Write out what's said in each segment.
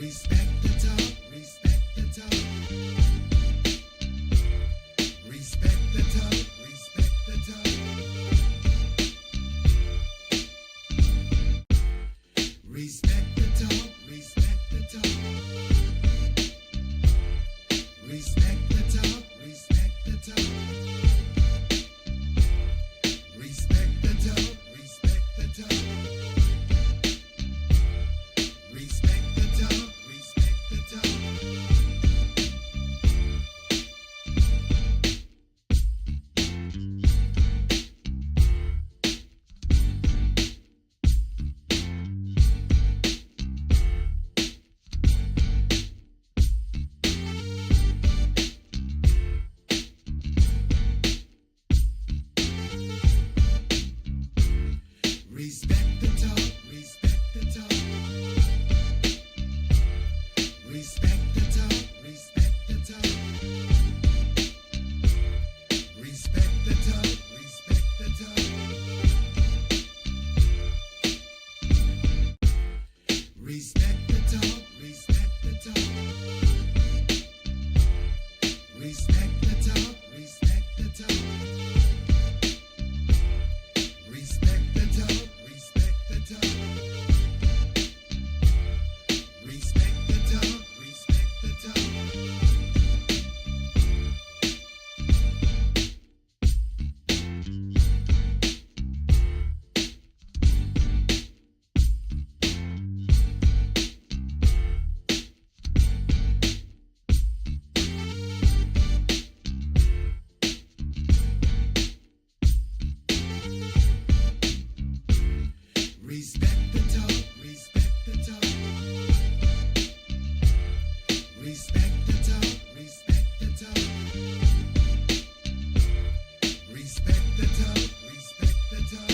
Respect the talk, respect the talk. Respect the talk, respect the talk. Respect the talk, respect the talk. Respect the talk, respect the talk. Respect the talk, respect the talk. Respect the talk, respect the talk. Respect the talk, respect the talk. Respect the talk, respect the talk. Respect the talk, respect the talk. Respect the talk, respect the talk. Respect the talk, respect the talk. Respect the talk, respect the talk. Respect the talk, respect the talk. Respect the talk, respect the talk. Respect the talk, respect the talk. Respect the talk, respect the talk.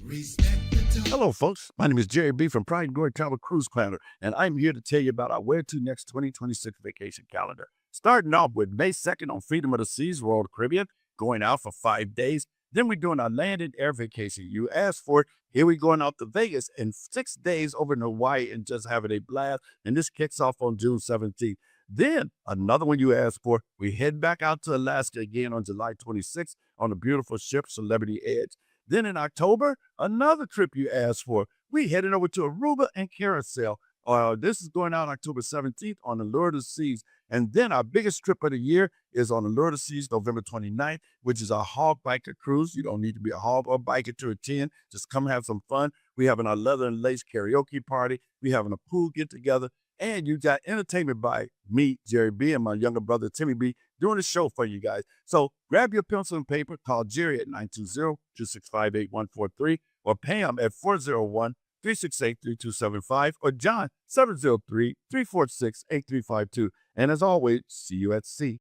Respect the talk. Hello, folks. My name is Jerry B. from Pride and Glory Travel Cruise Planner, and I'm here to tell you about our Where to Next 2026 vacation calendar. Starting off with May 2nd on Freedom of the Seas, Royal Caribbean, going out for 5 days. Then we're doing our land and air vacation. You asked for it. Here we're going out to Vegas in 6 days over in Hawaii and just having a blast. And this kicks off on June 17th. Then another one you asked for, we head back out to Alaska again on July 26th on the beautiful ship Celebrity Edge. Then in October, another trip you asked for. We heading over to Aruba and Carousel. This is going out October 17th on Allure of the Seas. And then our biggest trip of the year is on Allure of the Seas, November 29th, which is our hog biker cruise. You don't need to be a hog or biker to attend. Just come have some fun. We having our leather and lace karaoke party. We having a pool get together. And you got entertainment by me, Jerry B, and my younger brother, Timmy B, doing the show for you guys. So grab your pencil and paper, call Jerry at 920-265-8143, or Pam at 401-368-3275, or John, 703-346-8352. And as always, see you at sea.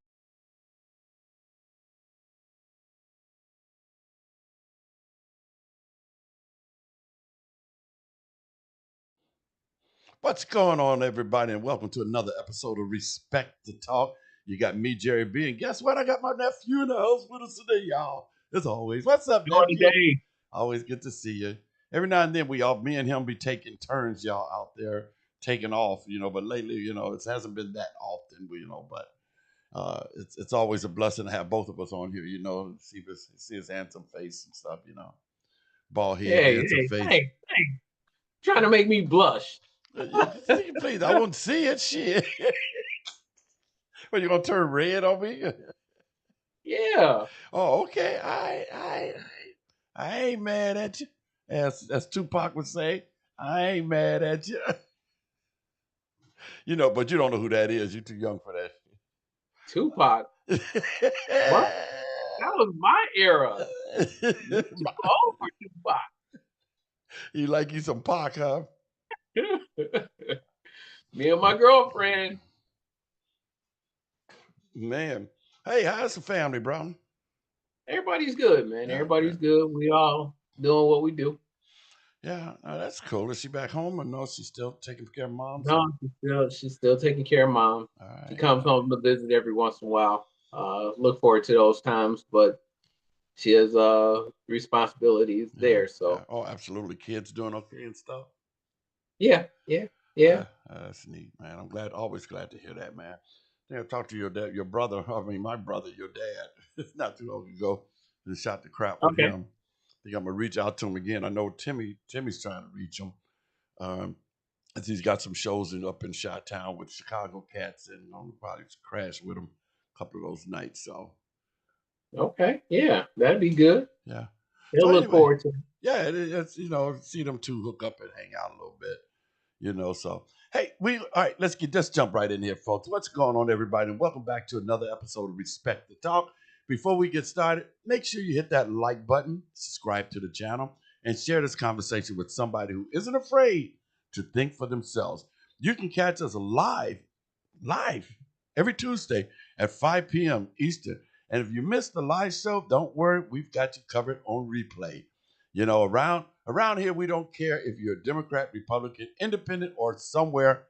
What's going on, everybody, and welcome to another episode of Respect the Talk. You got me, Jerry B, and guess what? I got my nephew in the house with us today, y'all. As always. What's up, nephew? Today. Always good to see you. Every now and then me and him be taking turns, y'all, out there taking off, but lately, it hasn't been that often, but it's always a blessing to have both of us on here, see his handsome face and stuff, bald head, handsome face. Hey, trying to make me blush. Please, I won't see it. Shit. What, you gonna turn red on me? Yeah. Oh, okay. I ain't mad at you. As Tupac would say, I ain't mad at you. But you don't know who that is. You're too young for that. Tupac. What? That was my era. You're too old for Tupac. You like you some Pac, huh? Me and my girlfriend. Man. Hey, how's the family, bro? Everybody's good, man. Everybody's good. We all doing what we do. Yeah, that's cool. Is she back home or no? She's still taking care of mom? No, she's still taking care of mom. Right. She comes home to visit every once in a while. Look forward to those times, but she has responsibilities Yeah, there. yeah. So Oh, absolutely. Kids doing okay and stuff. yeah. That's neat, man. I'm glad, always glad to hear that, man. I think I talked to your dad, your brother. I mean, my brother, your dad, not too long ago, and shot the crap with Okay. him. I think I'm gonna reach out to him again. I know Timmy's trying to reach him. Um, as he's got some shows up in Chi-Town with Chicago Cats, and I'm probably crash with him a couple of those nights. So Okay. Yeah, that'd be good. yeah. So He'll look anyway, forward to it. yeah, it's see them two hook up and hang out a little bit. So hey, we all right, let's jump right in here, folks. What's going on, everybody? And welcome back to another episode of Respect the Talk. Before we get started, make sure you hit that like button, subscribe to the channel, and share this conversation with somebody who isn't afraid to think for themselves. You can catch us live every Tuesday at 5 p.m. Eastern. And if you missed the live show, don't worry, we've got you covered on replay. Around here, we don't care if you're a Democrat, Republican, Independent, or somewhere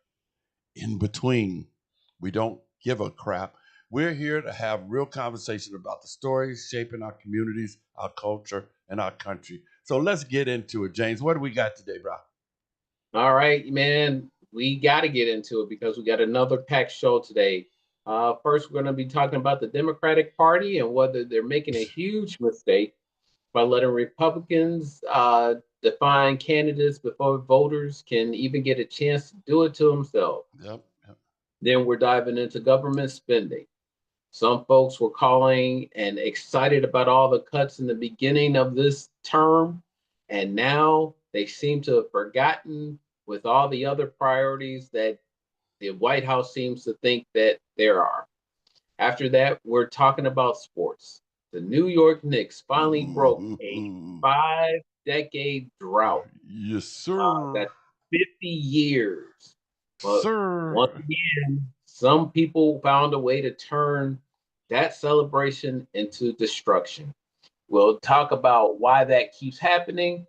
in between. We don't give a crap. We're here to have real conversation about the stories shaping our communities, our culture, and our country. So let's get into it, James. What do we got today, bro? All right, man. We got to get into it because we got another packed show today. First, we're going to be talking about the Democratic Party and whether they're making a huge mistake by letting Republicans define candidates before voters can even get a chance to do it to themselves. Yep. Then we're diving into government spending. Some folks were calling and excited about all the cuts in the beginning of this term, and now they seem to have forgotten with all the other priorities that the White House seems to think that there are. After that, we're talking about sports. The New York Knicks finally broke a 5-decade drought. Yes, sir. That's 50 years. But once Sir. again, some people found a way to turn that celebration into destruction. We'll talk about why that keeps happening.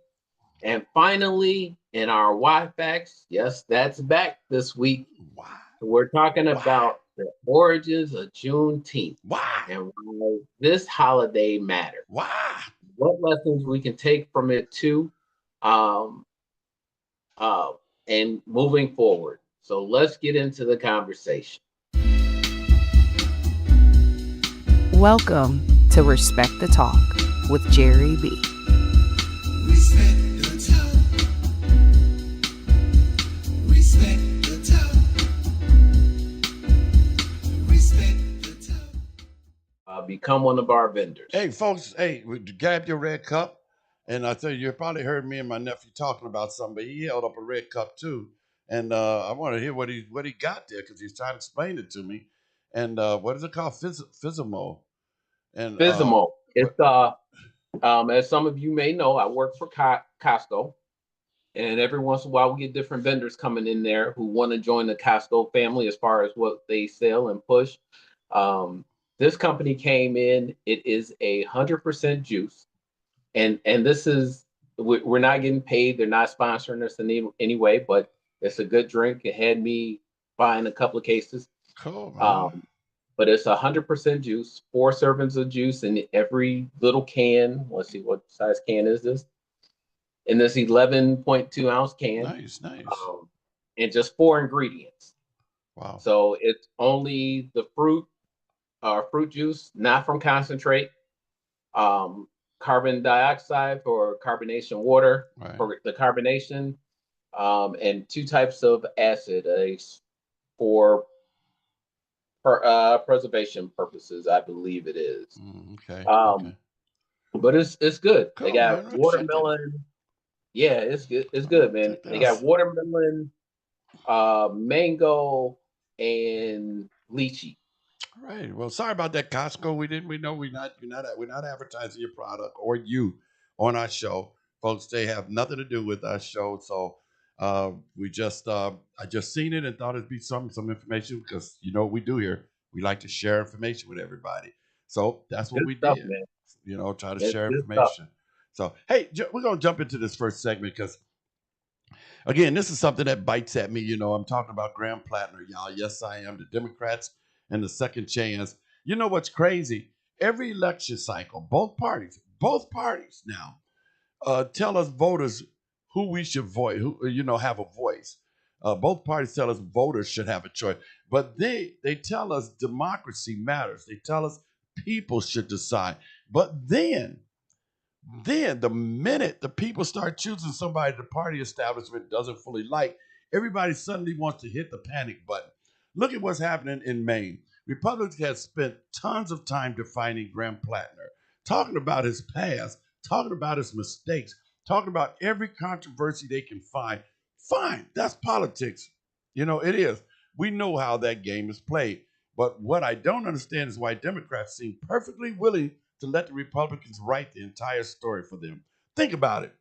And finally, in our Why Facts, yes, that's back this week. Why? We're talking Why? about the origins of Juneteenth Why? and why this holiday matters. Why? What lessons we can take from it too, um, uh, and moving forward. So let's get into the conversation. Welcome to Respect the Talk with Jerry B. Respect the talk. Respect the talk. Respect the talk. Become one of our vendors. Hey, folks, grab your red cup. And I tell you probably heard me and my nephew talking about something, but he held up a red cup too. And I want to hear what he got there because he's trying to explain it to me. And what is it called? Fizimo. And Fiscal. what? It's as some of you may know, I work for Costco, and every once in a while we get different vendors coming in there who want to join the Costco family as far as what they sell and push. Um, this company came in. It is 100% juice, and this is we're not getting paid. They're not sponsoring us in any way, but it's a good drink. It had me buying a couple of cases. Cool, man. Um, but it's 100% juice, 4 servings of juice in every little can. Let's see, what size can is this? In this 11.2 ounce can, Nice. and just 4 ingredients. Wow. So it's only the fruit juice, not from concentrate, carbon dioxide for carbonation water Right. for the carbonation, and 2 types of acid for preservation purposes, I believe it is. Okay. But it's good. They Cool, man. got Let's check that out. watermelon. Yeah, it's good. It's good, man. Check that They got out. watermelon, mango, and lychee. Right. Well, sorry about that, Costco. We know we're not advertising your product or you on our show, folks. They have nothing to do with our show. So I just seen it and thought it'd be some information because you know what we do here. We like to share information with everybody. So that's what Good we stuff, did. man. Try to It's share good stuff. information. So hey, we're gonna jump into this first segment because again, this is something that bites at me. I'm talking about Graham Platner, y'all. Yes, I am. The Democrats and the second chance. You know what's crazy? Every election cycle, both parties, both parties now tell us voters who we should vote, who have a voice. Both parties tell us voters should have a choice, but they tell us democracy matters. They tell us people should decide. But then the minute the people start choosing somebody the party establishment doesn't fully like, everybody suddenly wants to hit the panic button. Look at what's happening in Maine. Republicans have spent tons of time defining Graham Platner, talking about his past, talking about his mistakes, talking about every controversy they can find. Fine, that's politics. It is. We know how that game is played. But what I don't understand is why Democrats seem perfectly willing to let the Republicans write the entire story for them. Think about it.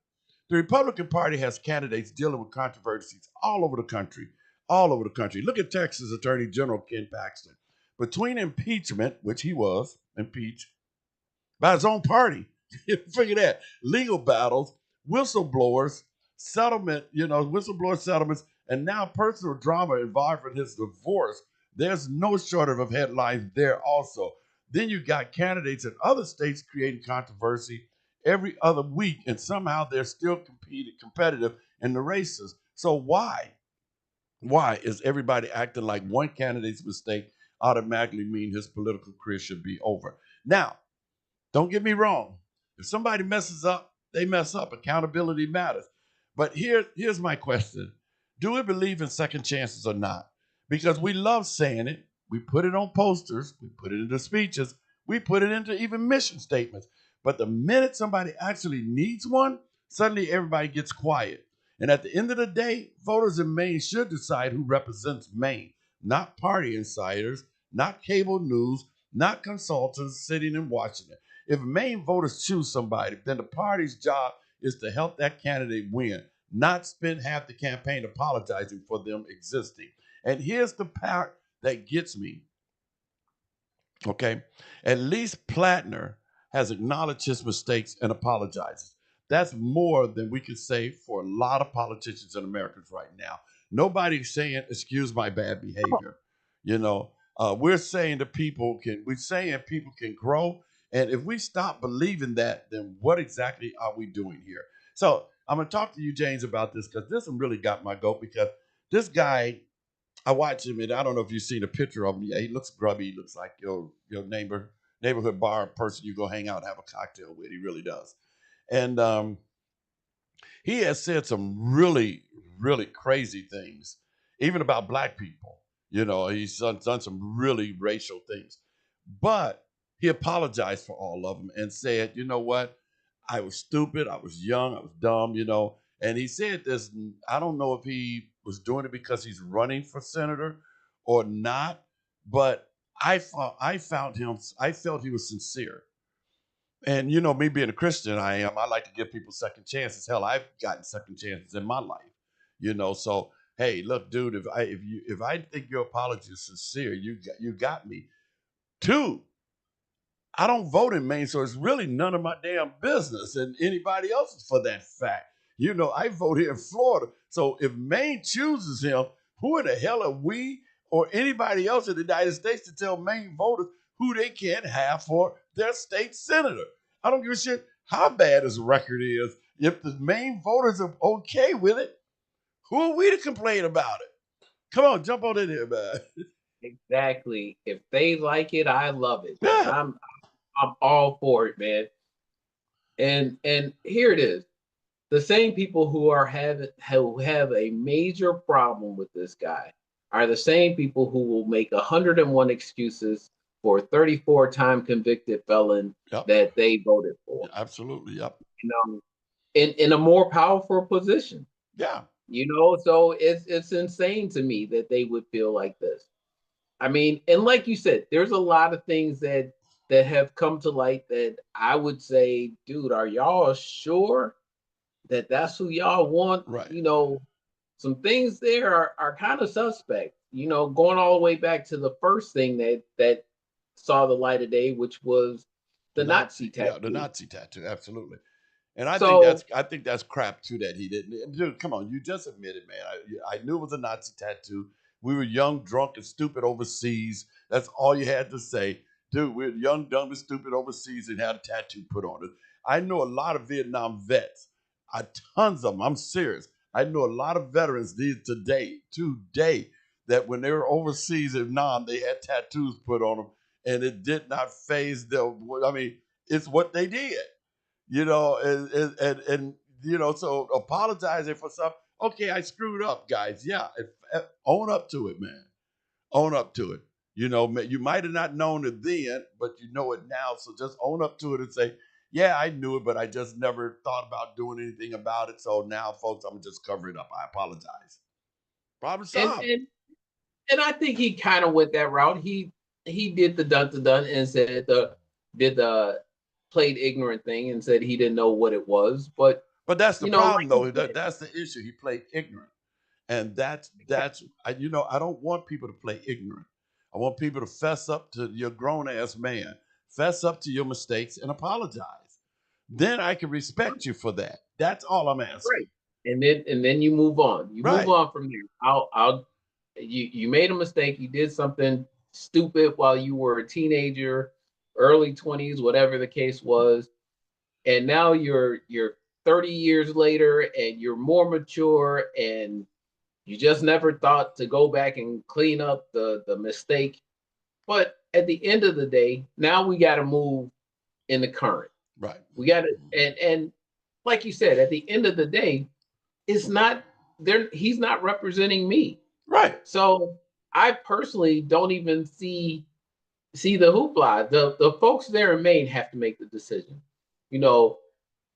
The Republican Party has candidates dealing with controversies all over the country. All over the country. Look at Texas Attorney General Ken Paxton. Between impeachment, which he was impeached by his own party, figure that, legal battles, whistleblowers, whistleblower settlements, and now personal drama involving his divorce. There's no shortage of headlines there also. Then you got candidates in other states creating controversy every other week, and somehow they're still competitive in the races. So why? Why is everybody acting like one candidate's mistake automatically mean his political career should be over? Now, don't get me wrong. If somebody messes up, they mess up. Accountability matters. But here's my question. Do we believe in second chances or not? Because we love saying it. We put it on posters. We put it into speeches. We put it into even mission statements. But the minute somebody actually needs one, suddenly everybody gets quiet. And at the end of the day, voters in Maine should decide who represents Maine, not party insiders, not cable news, not consultants sitting in Washington. If Maine voters choose somebody, then the party's job is to help that candidate win, not spend half the campaign apologizing for them existing. And here's the part that gets me. Okay? At least Platner has acknowledged his mistakes and apologizes. That's more than we could say for a lot of politicians and Americans right now. Nobody's saying, excuse my bad behavior. We're saying people can grow. And if we stop believing that, then what exactly are we doing here? So I'm going to talk to you, James, about this because this one really got my goat because this guy, I watch him, and I don't know if you've seen a picture of him. Yeah, he looks grubby. He looks like your neighborhood bar person you go hang out and have a cocktail with. He really does. And he has said some really, really crazy things, even about black people. He's done some really racial things. But he apologized for all of them and said, you know what? I was stupid. I was young. I was dumb, And he said this, I don't know if he was doing it because he's running for senator or not, but I felt he was sincere. And me being a Christian, I like to give people second chances. Hell, I've gotten second chances in my life. So hey, look, dude, if I think your apology is sincere, you got me. Two, I don't vote in Maine, so it's really none of my damn business, and anybody else's for that fact. I vote here in Florida. So if Maine chooses him, who in the hell are we or anybody else in the United States to tell Maine voters who they can't have for their state senator? I don't give a shit how bad his record is. If the Maine voters are okay with it, who are we to complain about it? Come on, jump on in here, man. Exactly. If they like it, I love it. Yeah. I'm all for it, man. And here it is. The same people who have a major problem with this guy are the same people who will make 101 excuses for a 34-time convicted felon that they voted for. Absolutely, yep. In a more powerful position. Yeah. So it's insane to me that they would feel like this. I mean, and like you said, there's a lot of things that have come to light that I would say, dude, are y'all sure that that's who y'all want? Right. Some things there are kind of suspect, going all the way back to the first thing that saw the light of day, which was the Nazi tattoo. Yeah, the Nazi tattoo, absolutely. And I think that's crap too that he didn't. Dude, come on, you just admitted, man. I knew it was a Nazi tattoo. We were young, drunk, and stupid overseas. That's all you had to say. Dude, we're young, dumb, and stupid overseas and had a tattoo put on us. I know a lot of Vietnam vets, tons of them. I'm serious. I know a lot of veterans today, that when they were overseas in Vietnam, they had tattoos put on them, and it did not phase them. I mean, it's what they did, and so apologizing for something. Okay, I screwed up, guys. Yeah, own up to it, man. Own up to it. You might have not known it then, but you know it now. So just own up to it and say, yeah, I knew it, but I just never thought about doing anything about it. So now, folks, I'm gonna just cover it up. I apologize. Problem And solved. and I think he kind of went that route. He did the dun and said the played ignorant thing and said he didn't know what it was. But that's the problem, like though. That's the issue. He played ignorant, and that's I don't want people to play ignorant. I want people to fess up to your grown ass man, fess up to your mistakes, and apologize. Then I can respect you for that. That's all I'm asking. right. And then you move on. You move Right. on from there. You made a mistake. You did something stupid while you were a teenager, early 20s, whatever the case was. And now you're 30 years later and you're more mature and you just never thought to go back and clean up the mistake. But at the end of the day, now we got to move in the current. Right. We got to and like you said, at the end of the day, it's not there. He's not representing me. Right. So I personally don't even see the hoopla. The folks there in Maine have to make the decision.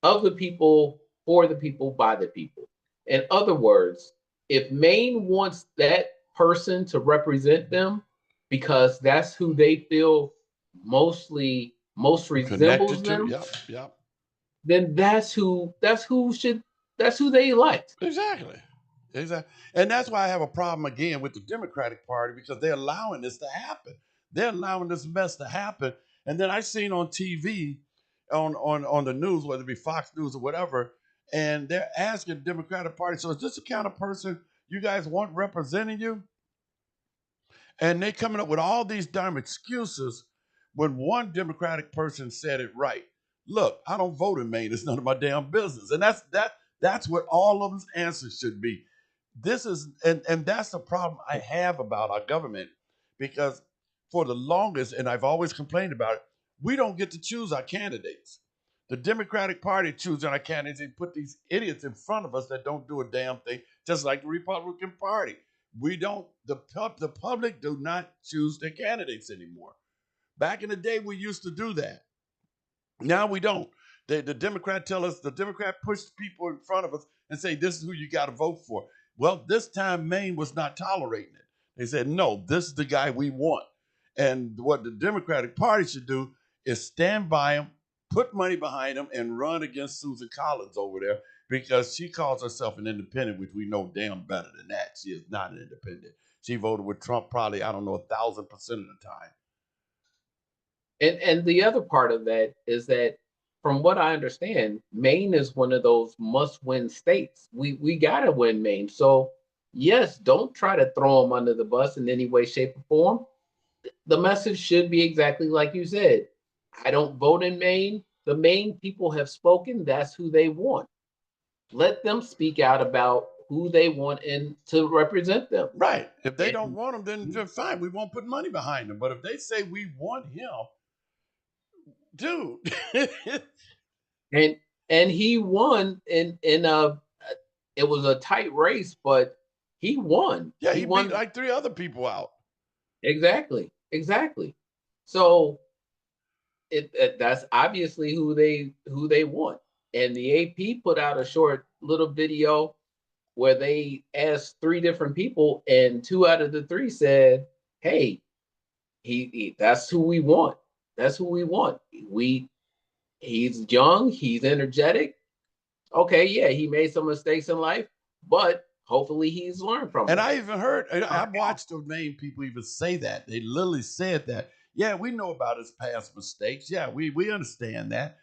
Of the people, for the people, by the people. In other words, if Maine wants that person to represent them because that's who they feel most resembles Connected to. them, Yep. then that's who they elect. Exactly. And that's why I have a problem again with the Democratic Party, because they're allowing this to happen. They're allowing this mess to happen. And then I seen on TV, on the news, whether it be Fox News or whatever, and they're asking the Democratic Party, so is this the kind of person you guys want representing you? And they coming up with all these damn excuses when one Democratic person said it right. Look, I don't vote in Maine. It's none of my damn business. And that's what all of them's answers should be. This is and that's the problem I have about our government, because for the longest, and I've always complained about it, we don't get to choose our candidates. The Democratic Party chooses our candidates and put these idiots in front of us that don't do a damn thing, just like the Republican Party. We don't, the public do not choose their candidates anymore. Back in the day, we used to do that. Now we don't. The Democrat pushed people in front of us and say, this is who you got to vote for. Well, this time Maine was not tolerating it. They said, no, this is the guy we want. And what the Democratic Party should do is stand by him, put money behind him, and run against Susan Collins over there, because she calls herself an independent, which we know damn better than that. She is not an independent. She voted with Trump probably, I don't know, 1,000% of the time. And the other part of that is that, from what I understand, Maine is one of those must-win states. We gotta win Maine. So yes, don't try to throw them under the bus in any way, shape, or form. The message should be exactly like you said. I don't vote in Maine. The Maine people have spoken. That's who they want. Let them speak out about who they want and to represent them. Right. If they don't want them, then fine. We won't put money behind them. But if they say we want him, dude. and he won in it was a tight race, but he won. Yeah, he won, beat like 3 other people out. Exactly. So that's obviously who they want. And the AP put out a short little video where they asked 3 different people, and 2 out of the 3 said, "Hey, he that's who we want. That's who we want. He's young, he's energetic. Okay, yeah, he made some mistakes in life, but hopefully he's learned from it." And I even heard, I watched the main people even say that. They literally said that. Yeah, we know about his past mistakes. Yeah, we understand that.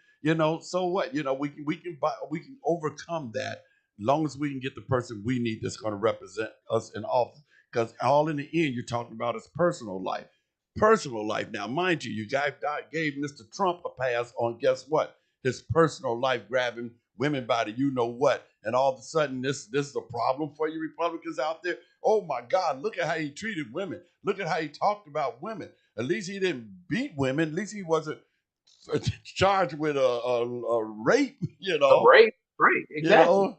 So what? We can overcome that, as long as we can get the person we need that's going to represent us in office. Because all in the end, you're talking about his personal life. Personal life. Now, mind you, you guys gave Mr. Trump a pass on, guess what? his personal life, grabbing women by the you know what, and all of a sudden this is a problem for you Republicans out there. Oh my God, look at how he treated women. Look at how he talked about women. At least he didn't beat women. At least he wasn't charged with a rape, Right, right, you exactly, know.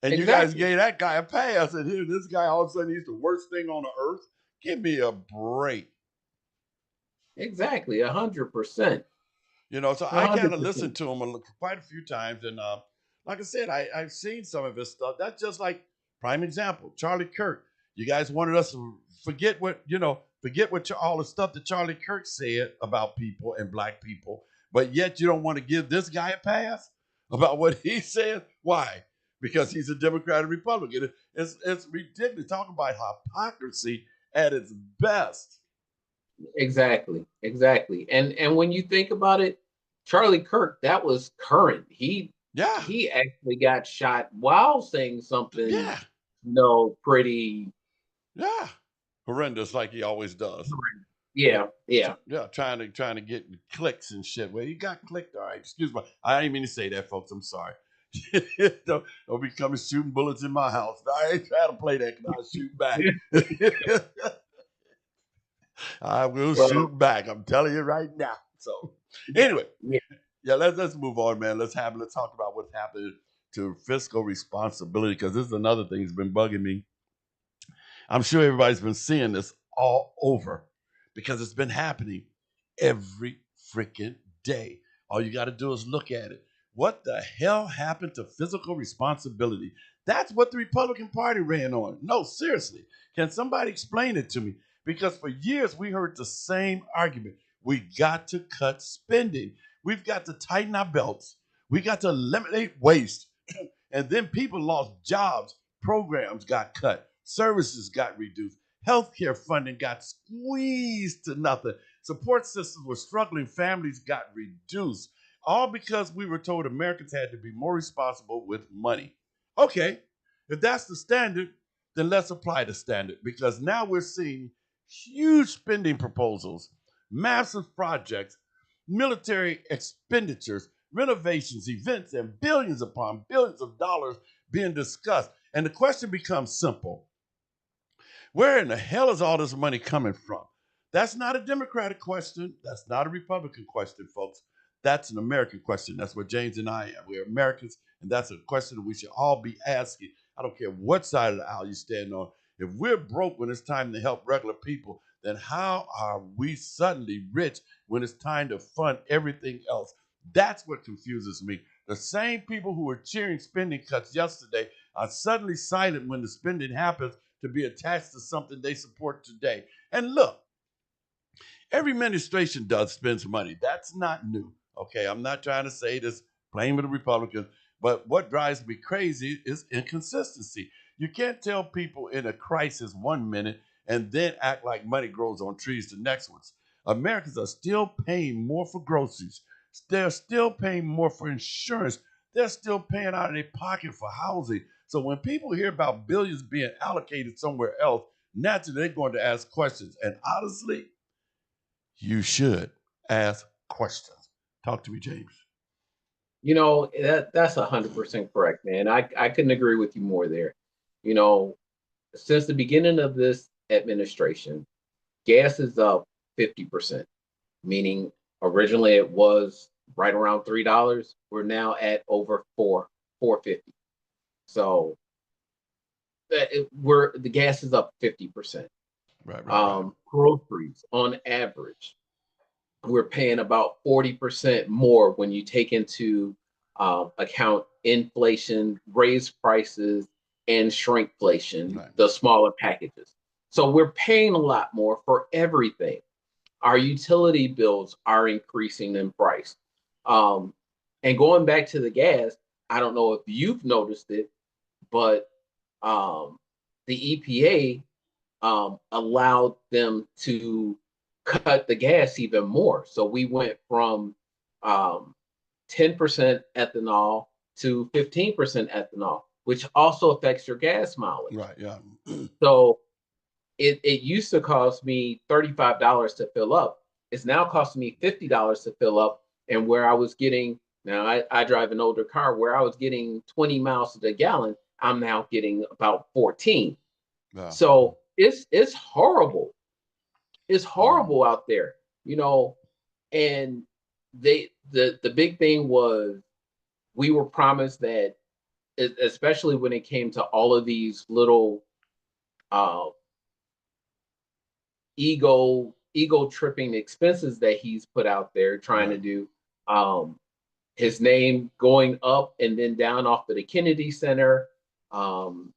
And you guys exactly, gave that guy a pass, and here this guy all of a sudden he's the worst thing on the earth. Give me a break. exactly, 100%, So a I kind hundred of listened percent. to him quite a few times, and like I said, I've seen some of his stuff. That's just like prime example, Charlie Kirk. You guys wanted us to forget all the stuff that Charlie Kirk said about people and black people, but yet you don't want to give this guy a pass about what he said. Why? Because he's a Democrat and Republican. It's ridiculous. Talking about hypocrisy at its best. Exactly, exactly. And when you think about it, Charlie Kirk, that was current. Yeah, He actually got shot while saying something, yeah, pretty, yeah. Horrendous, like he always does. yeah, yeah. Yeah, trying to get clicks and shit. Well, you got clicked, all right. Excuse me. I didn't mean to say that, folks. I'm sorry. don't be coming shooting bullets in my house. I ain't trying to play that because I'll shoot back. I will Well, shoot back. I'm telling you right now. So anyway, yeah. yeah, let's move on, man. Let's talk about what's happening to fiscal responsibility, because this is another thing that's been bugging me. I'm sure everybody's been seeing this all over because it's been happening every freaking day. All you got to do is look at it. What the hell happened to fiscal responsibility? That's what the Republican Party ran on. No, seriously. Can somebody explain it to me? Because for years we heard the same argument. We got to cut spending. We've got to tighten our belts. We got to eliminate waste. And then people lost jobs. Programs got cut. Services got reduced. Healthcare funding got squeezed to nothing. Support systems were struggling. Families got reduced. All because we were told Americans had to be more responsible with money. Okay, if that's the standard, then let's apply the standard, because now we're seeing huge spending proposals, massive projects, military expenditures, renovations, events, and billions upon billions of dollars being discussed. And the question becomes simple. Where in the hell is all this money coming from? That's not a Democratic question. That's not a Republican question, folks. That's an American question. That's what James and I are. We're Americans, and that's a question that we should all be asking. I don't care what side of the aisle you stand on. If we're broke when it's time to help regular people, then how are we suddenly rich when it's time to fund everything else? That's what confuses me. The same people who were cheering spending cuts yesterday are suddenly silent when the spending happens to be attached to something they support today. And look, every administration spends money. That's not new. Okay, I'm not trying to say this, blame the Republicans, but what drives me crazy is inconsistency. You can't tell people in a crisis 1 minute and then act like money grows on trees the next ones. Americans are still paying more for groceries. They're still paying more for insurance. They're still paying out of their pocket for housing. So when people hear about billions being allocated somewhere else, naturally they're going to ask questions. And honestly, you should ask questions. Talk to me, James. That's 100% correct, man. I couldn't agree with you more there. You know, since the beginning of this administration, gas is up 50%, meaning originally it was right around $3. We're now at over 4.50. So the gas is up 50%. Right. Groceries on average, we're paying about 40% more when you take into account inflation, raised prices, and shrinkflation, Right. the smaller packages. So we're paying a lot more for everything. Our utility bills are increasing in price. And going back to the gas, I don't know if you've noticed it, but the EPA allowed them to cut the gas even more. So we went from 10% ethanol to 15% ethanol, which also affects your gas mileage. Right, yeah. So it used to cost me $35 to fill up. It's now costing me $50 to fill up. And where I was getting Now I drive an older car where I was getting 20 miles to the gallon. I'm now getting about 14. Yeah. So it's horrible. It's Mm. horrible out there, you know. And the big thing was we were promised that, especially when it came to all of these little uh, ego tripping expenses that he's put out there trying to Right. do. His name going up and then down off of the Kennedy Center. Um,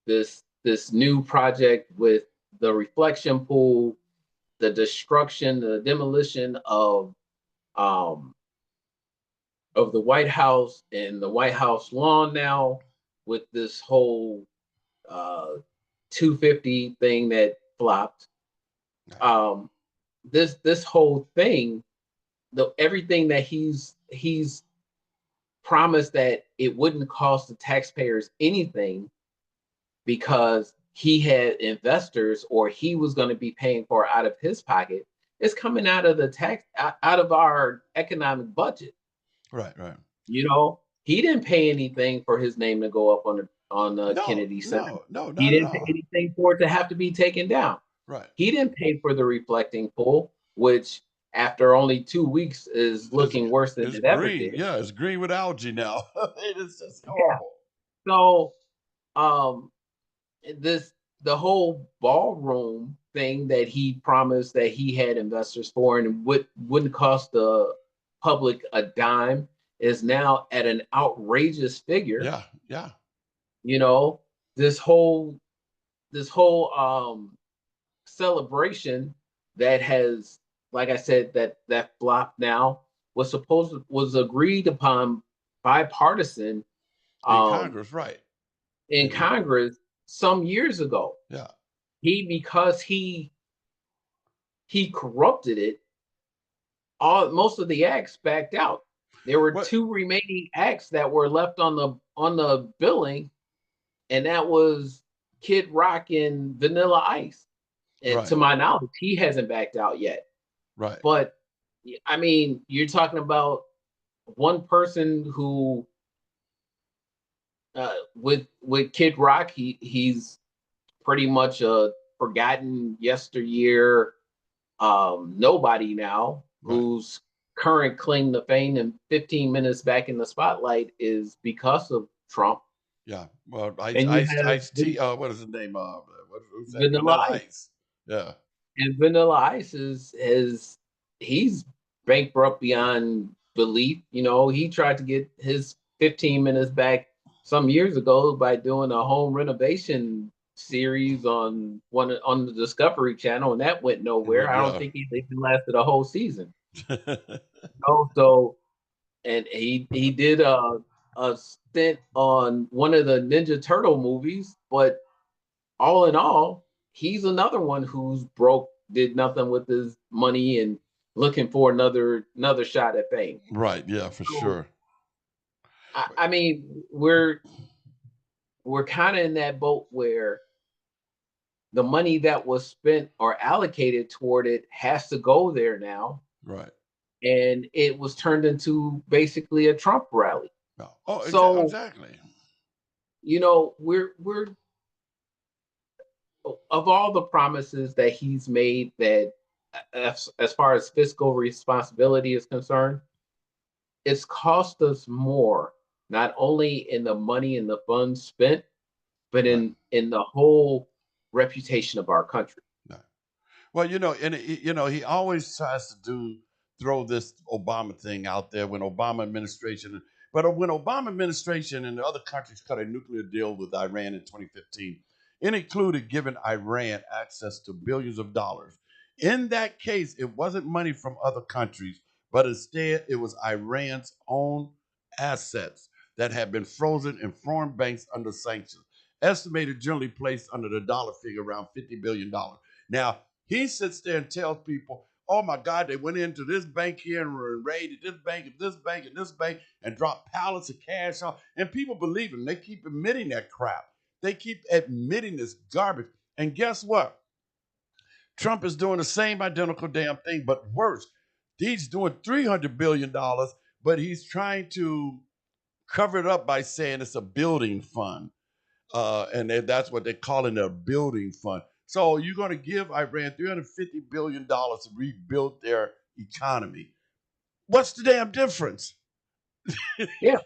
this new project with the reflection pool, the destruction, the demolition um, of the White House and the White House lawn now, with this whole uh, 250 thing that flopped. Right. This whole thing, everything that he's promised that it wouldn't cost the taxpayers anything because he had investors or he was going to be paying for it out of his pocket, is coming out of the out of our economic budget. Right. Right. You know, he didn't pay anything for his name to go up on the No, Kennedy Center. no, He not at didn't pay all. anything for it to have to be taken down. Right. He didn't pay for the reflecting pool, which after only 2 weeks is looking worse than It's it ever green. did. Yeah, it's green with algae now. It is just Yeah. horrible. So um the whole ballroom thing that he promised that he had investors for and wouldn't cost the public a dime is now at an outrageous figure. Yeah. Yeah. You know, this whole celebration that has, like I said, that flopped now was agreed upon bipartisan In um Congress, right. in Mhm. Congress some years ago. Yeah. Because he corrupted it, most of the acts backed out. There were What? 2 remaining acts that were left on the billing, and that was Kid Rock and Vanilla Ice. And to Right. my knowledge, he hasn't backed out yet. Right. But I mean, you're talking about one person who, with Kid Rock, he's pretty much a forgotten yesteryear nobody now, Right. whose current claim to fame and 15 minutes back in the spotlight is because of Trump. Yeah. Well, And you have Ice T. What is his name? Who's that? Vanilla Vanilla Ice. Ice. Yeah. And Vanilla Ice he's bankrupt beyond belief. You know, he tried to get his 15 minutes back some years ago by doing a home renovation series on the Discovery Channel, and that went nowhere. I don't Yeah. think he even lasted a whole season. So and he did a stint on one of the Ninja Turtle movies, but all in all, he's another one who's broke, did nothing with his money, and looking for another shot at fame. Right. Yeah, for So, sure. I mean, we're kind of in that boat where the money that was spent or allocated toward it has to go there now, Right. and it was turned into basically a Trump rally. No. Oh, So, exactly. you know, we're of all the promises that he's made, that as far as fiscal responsibility is concerned, it's cost us more, not only in the money and the funds spent, but Right. in the whole reputation of our country. No. Well, he always tries to throw this Obama thing out there when Obama administration and the other countries cut a nuclear deal with Iran in 2015, it included giving Iran access to billions of dollars. In that case, it wasn't money from other countries, but instead it was Iran's own assets that had been frozen in foreign banks under sanctions, estimated generally placed under the dollar figure around $50 billion. Now, he sits there and tells people, oh my God, they went into this bank here and raided this bank and this bank and this bank and dropped pallets of cash off. And people believe him. They keep admitting that crap. They keep admitting this garbage. And guess what? Trump is doing the same identical damn thing, but worse. He's doing $300 billion, but he's trying to cover it up by saying it's a building fund. And that's what they're calling a building fund. So you're going to give Iran $350 billion to rebuild their economy. What's the damn difference? Yeah,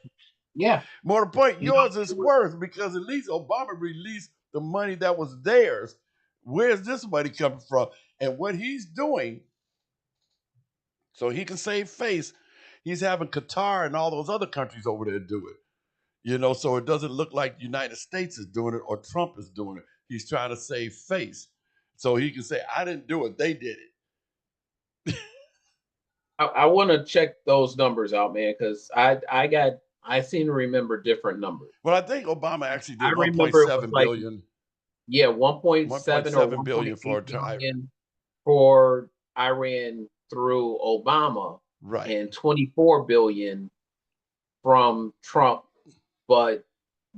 yeah. More to the point, You yours is know, worse because at least Obama released the money that was theirs. Where's this money coming from? And what he's doing, so he can save face, he's having Qatar and all those other countries over there do it. So it doesn't look like the United States is doing it or Trump is doing it. He's trying to save face. So he can say, I didn't do it, they did it. I want to check those numbers out, man, because I seem to remember different numbers. Well, I think Obama actually I did remember it was 1.7 like, billion. yeah, 1.7 or 1.7 billion 1.8 for billion for Iran through Obama, right. and 24 billion from Trump, but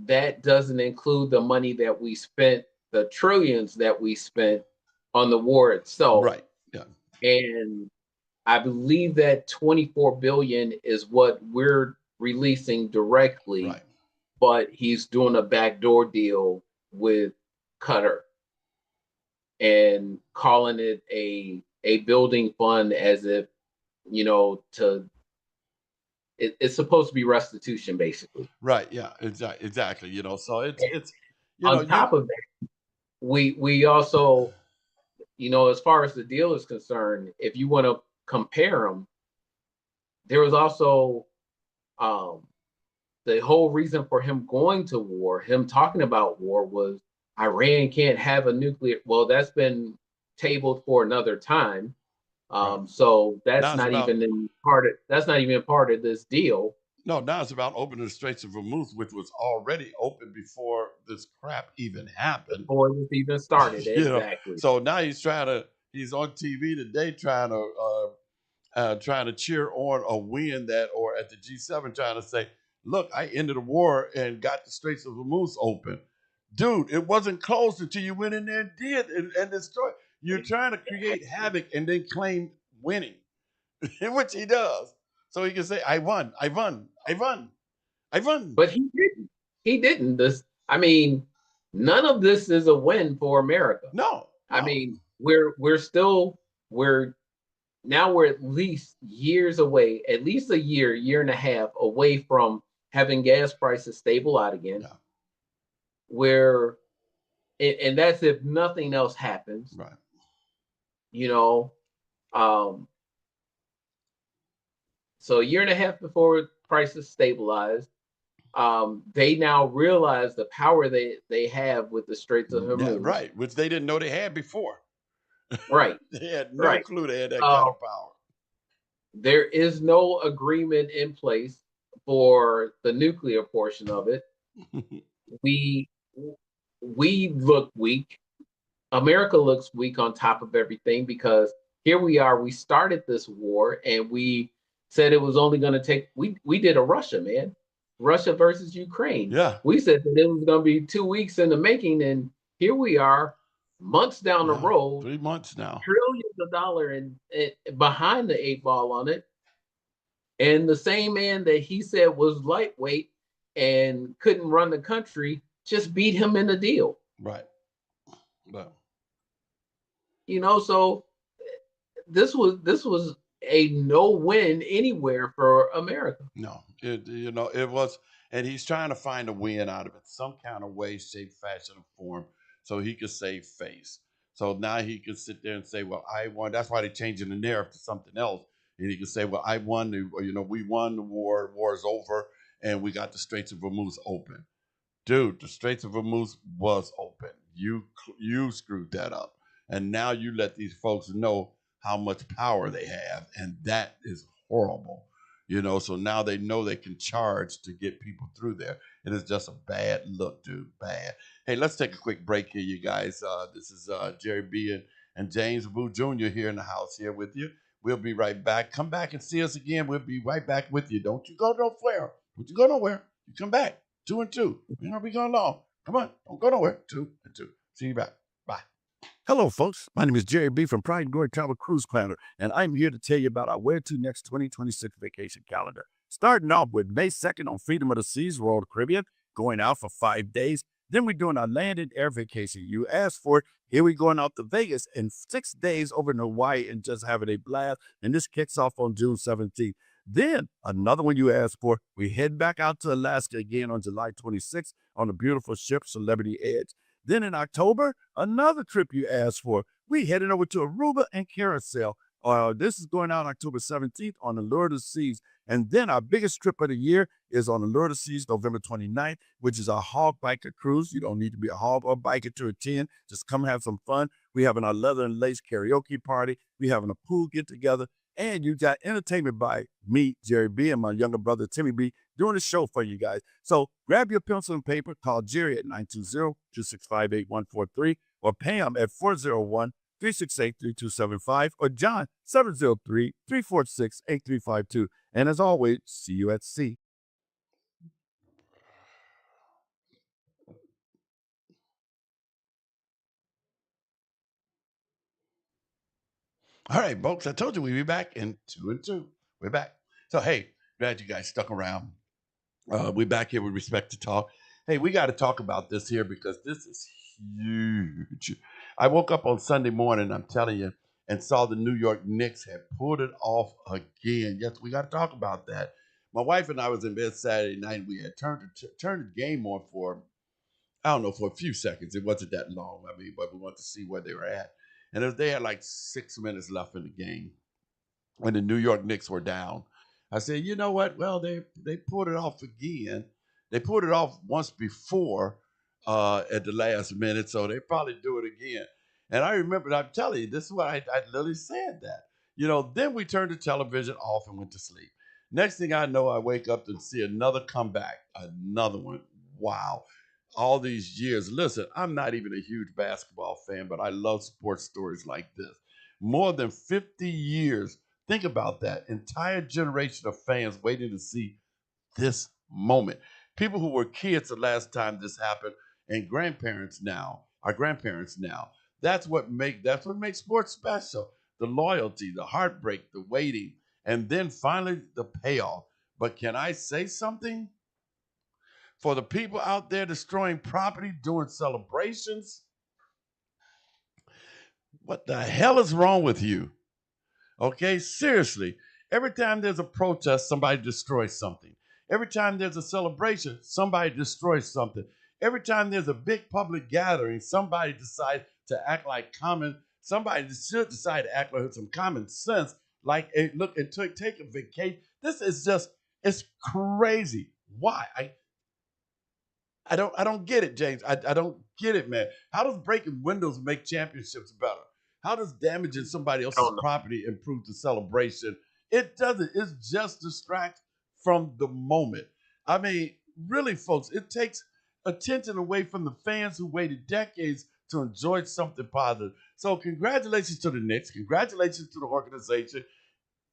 that doesn't include the money that we spent, the trillions that we spent on the war itself. Right. Yeah. And I believe that 24 billion is what we're releasing directly, Right. but he's doing a backdoor deal with Qatar and calling it a building fund as if, it's supposed to be restitution, basically. Right. Yeah. Exactly. So it's on top of that, we also, as far as the deal is concerned, if you want to compare them, there was also the whole reason for him going to war, him talking about war, was Iran can't have a nuclear. Well, that's been tabled for another time. Right. So that's Now it's not about- even part of this deal. No, now it's about opening the Straits of Hormuz, which was already open before this crap even happened. Before this even started, exactly. So now he's on TV today trying to cheer on a win or at the G7 trying to say, look, I ended the war and got the Straits of Hormuz open. Dude, it wasn't closed until you went in there and did and destroyed. You're trying to create havoc and then claim winning, which he does. So he can say, I won. But he didn't. He didn't. None of this is a win for America. No. I mean, we're at least years away, at least a year and a half away from having gas prices stable out again. Yeah. And that's if nothing else happens. Right. So a year and a half before prices stabilize, they now realize the power they have with the Straits of Hormuz. Yeah, right, which they didn't know they had before. Right. They had no clue they had that kind of power. There is no agreement in place for the nuclear portion of it. We look weak. America looks weak on top of everything, because here we are. We started this war and we said it was only going to take. We did a Russia versus Ukraine. Yeah. We said that it was going to be 2 weeks in the making, and here we are, months down the road. 3 months now. Trillions of dollars and behind the 8 ball on it. And the same man that he said was lightweight and couldn't run the country just beat him in the deal. Right. But so this was a no win anywhere for America. No, it was, and he's trying to find a win out of it, some kind of way, shape, fashion, or form, so he could save face. So now he could sit there and say, well, I won. That's why they're changing the narrative to something else. And he could say, well, I won. We won the war. War's over, and we got the Straits of Hormuz open. Dude, the Straits of Hormuz was open. You screwed that up, and now you let these folks know how much power they have, and that is horrible. So now they know they can charge to get people through there. It is just a bad look, dude. Bad. Hey, let's take a quick break here, you guys. This is Jerry B and James Boo Jr. here in the house here with you. We'll be right back. Come back and see us again. We'll be right back with you. Don't you go nowhere. Don't you go nowhere. You come back. 2 and 2. We're going to be going long. Come on. Don't go nowhere. 2 and 2. See you back. Bye. Hello, folks. My name is Jerry B from Pride and Glory Travel Cruise Planner, and I'm here to tell you about our Where to Next 2026 vacation calendar. Starting off with May 2nd on Freedom of the Seas, Royal Caribbean, going out for 5 days. Then we're doing our land and air vacation. You asked for it. Here we going out to Vegas in 6 days over in Hawaii and just having a blast. And this kicks off on June 17th. Then another one you asked for, we head back out to Alaska again on July 26th on the beautiful ship Celebrity Edge. Then in October, another trip you asked for. We heading over to Aruba and Carousel. This is going out October 17th on Allure of the Seas. And then our biggest trip of the year is on Allure of the Seas, November 29th, which is our hog biker cruise. You don't need to be a hog or biker to attend. Just come have some fun. We having our leather and lace karaoke party. We having a pool get together. And you got entertainment by me, Jerry B, and my younger brother, Timmy B, doing the show for you guys. So grab your pencil and paper, call Jerry at 920-265-8143, or Pam at 401-368-3275, or John, 703-346-8352. And as always, see you at sea. All right, folks, I told you we'd be back in 2 and 2. We're back. So, hey, glad you guys stuck around. We're back here with Respect to Talk. Hey, we got to talk about this here because this is huge. I woke up on Sunday morning, I'm telling you, and saw the New York Knicks had pulled it off again. Yes, we got to talk about that. My wife and I was in bed Saturday night, and we had turned the game on for, I don't know, for a few seconds. It wasn't that long, I mean, but we wanted to see where they were at. And they had like 6 minutes left in the game when the New York Knicks were down. I said, you know what? Well, they pulled it off again. They pulled it off once before at the last minute, so they probably do it again. And I remember, I'm telling you, this is what I literally said that. You know, then we turned the television off and went to sleep. Next thing I know, I wake up and see another comeback, another one. Wow. All these years. Listen, I'm not even a huge basketball fan, but I love sports stories like this. More than 50 years. Think about that. Entire generation of fans waiting to see this moment. People who were kids the last time this happened, and grandparents now, our grandparents now. That's what makes sports special. The loyalty, the heartbreak, the waiting, and then finally the payoff. But can I say something? For the people out there destroying property, doing celebrations, what the hell is wrong with you? Okay, seriously. Every time there's a protest, somebody destroys something. Every time there's a celebration, somebody destroys something. Every time there's a big public gathering, somebody decides to act like somebody should decide to act like some common sense, like look and take a vacation. This is just, it's crazy. Why? I don't get it, James. I don't get it, man. How does breaking windows make championships better? How does damaging somebody else's property improve the celebration? It doesn't. It's just distract from the moment. I mean, really, folks, it takes attention away from the fans who waited decades to enjoy something positive. So congratulations to the Knicks. Congratulations to the organization,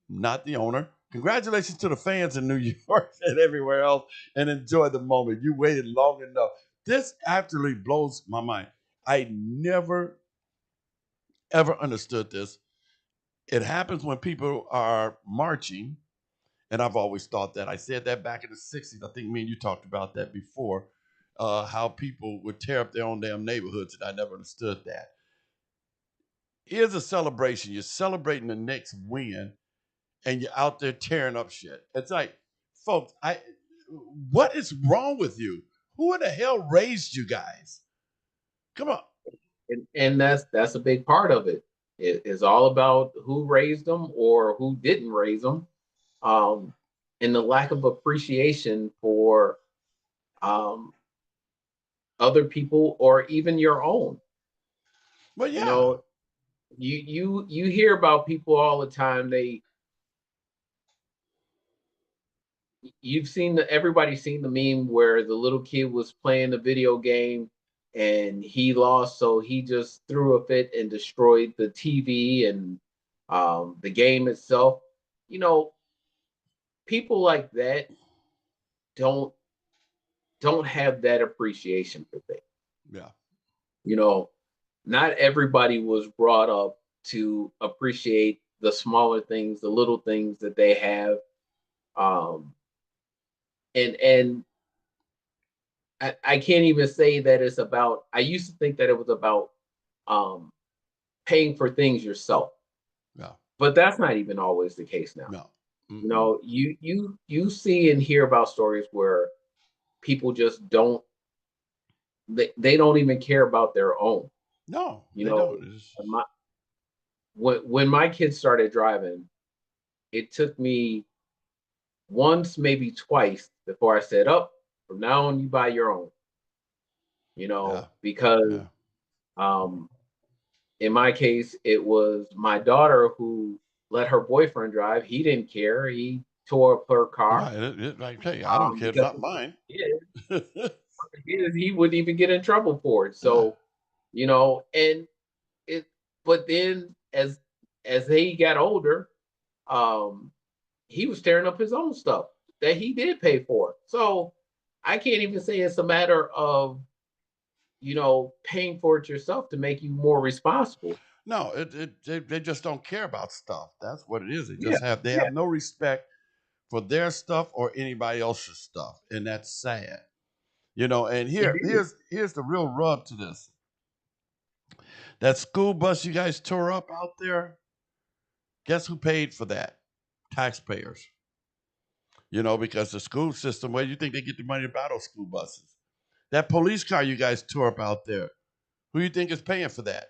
not the owner. Congratulations to the fans in New York and everywhere else, and enjoy the moment. You waited long enough. This actually blows my mind. I never, ever understood this. It happens when people are marching, and I've always thought that. I said that back in the 60s. I think me and you talked about that before, how people would tear up their own damn neighborhoods, and I never understood that. Here's a celebration. You're celebrating the Knicks win, and you're out there tearing up shit. It's like, folks, what is wrong with you? Who in the hell raised you guys? Come on. And that's a big part of it. It is all about who raised them or who didn't raise them, and the lack of appreciation for other people or even your own. Well, yeah. You know, you hear about people all the time. Everybody's seen the meme where the little kid was playing the video game and he lost, so he just threw a fit and destroyed the TV and the game itself. You know, people like that don't have that appreciation for things. Yeah. You know, not everybody was brought up to appreciate the smaller things, the little things that they have. and I can't even say that it's about. I used to think that it was about um, paying for things yourself, No, but that's not even always the case now. no. You Mm-mm. know, you see and hear about stories where people just don't they don't even care about their own. No, You they know, don't. It's, my, when my kids started driving, it took me once, maybe twice, before I said, "Up from now on, you buy your own." You yeah, know, because yeah. um, in my case, it was my daughter who let her boyfriend drive. He didn't care. He tore up her car Right. Like, hey, I don't care. It's because not mine. he wouldn't even get in trouble for it. Yeah. So, you know, and it. But then as he got older, um, he was tearing up his own stuff that he did pay for. So I can't even say it's a matter of paying for it yourself to make you more responsible. No, they just don't care about stuff. That's what it is. Yeah, They yeah, have no respect for their stuff or anybody else's stuff, and that's sad. And it is. here's the real rub to this. That school bus you guys tore up out there, guess who paid for that? Taxpayers. Because the school system, where do you think they get the money to buy those school buses? That police car you guys tore up out there, who do you think is paying for that?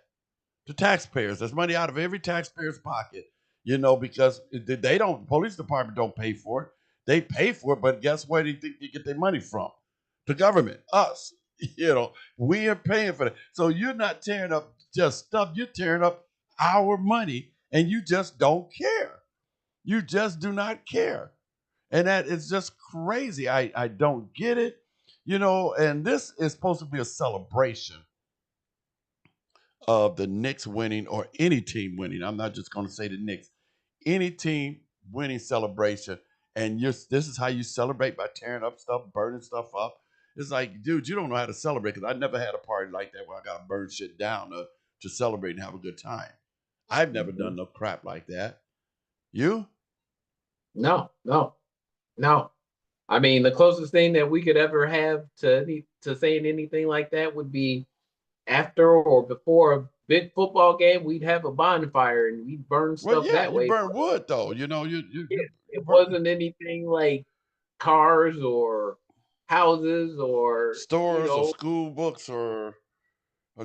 The taxpayers. There's money out of every taxpayer's pocket, because they don't, police department don't pay for it. They pay for it, but guess where do you think they get their money from? The government, us. We are paying for that. So you're not tearing up just stuff, you're tearing up our money, and you just don't care. You just do not care. And that is just crazy. I don't get it. And this is supposed to be a celebration of the Knicks winning or any team winning. I'm not just going to say the Knicks. Any team winning celebration. And this is how you celebrate, by tearing up stuff, burning stuff up. It's like, dude, you don't know how to celebrate, because I never had a party like that where I got to burn shit down to celebrate and have a good time. I've never Mhm. done no crap like that. You? No, no, no. I mean, the closest thing that we could ever have to saying anything like that would be after or before a big football game. We'd have a bonfire and we'd burn Well, stuff yeah, that you way. burn wood though. But You it burn wasn't anything like cars or houses or stores or school books or